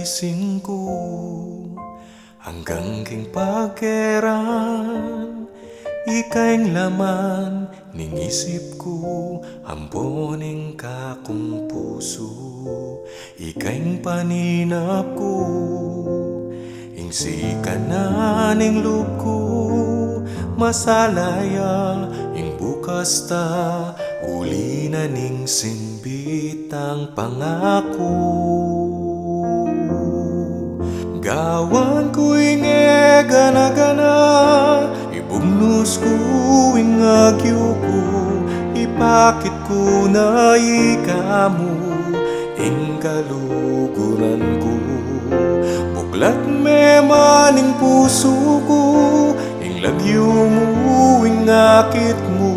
gising ko hanggang king pagkeran, ikaing laman ning isip ko, amponing kakong puso, ikaing paninap ko, ingsi ka na ning loob ko, masalaya ing bukas ta, uli na ning simbit ang pangako. Gawan ko inge gana-gana, ibugnos ko ing agyo ko, ipakit ko na ikamu ing kaluguran ko. Buklat me maning puso ko, ing lagyo mo ing akit mo,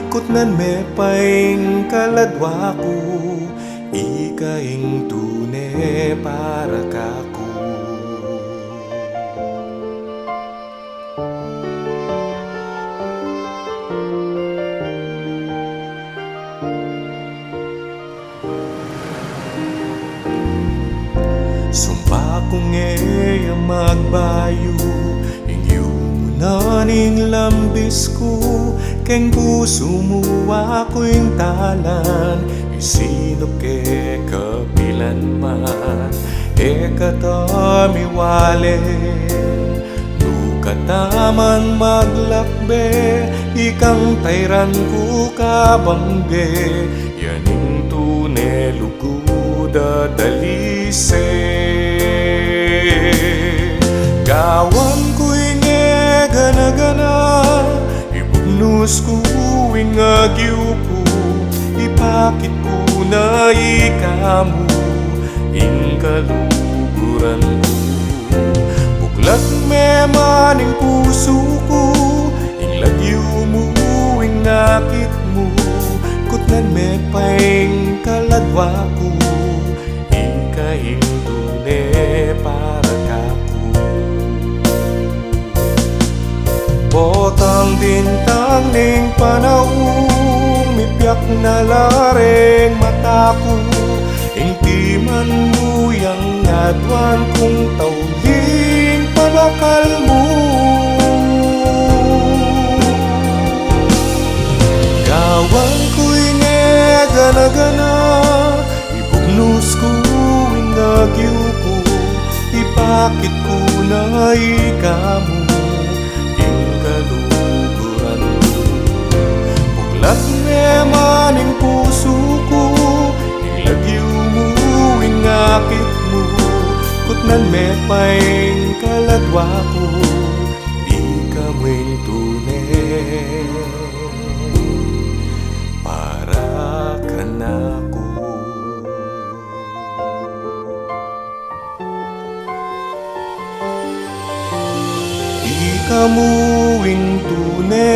kutnan me paing kaladwa ko, ikaing tune para kako. Sumpa kong eya magbayo, inyong naning lambis ko, keng puso mo ako'y talan, isinop ke kapilan man, e katami wale, nukataman maglakbe, ikang tayran ko kabangge, yaning tune luguda dalise. Gawan ko inge gana-gana, ibugnos ko ing agyo ko, ipakit ko na ikamu ing kaluguran ko. Buklat me maning puso ko, ing lagyo mo ing akit mo, kutnan me paing kaladwa ko, ikaing tune para kako. Botang bintang ning panahon, mipiak na lareng mata ko, ing timan mo yang adwan kong tauling pabakal mo. Gawan ko inge gana-gana, ibugnos ko ing agyo ko, ipakit ko na ikamu ing kaluguran ko. Buklat me maning puso ko, ing lagyo mo ing akit mo, kutnan me paing kaladwa ko, ikamu'y tune para kanako. Ikamu'y tune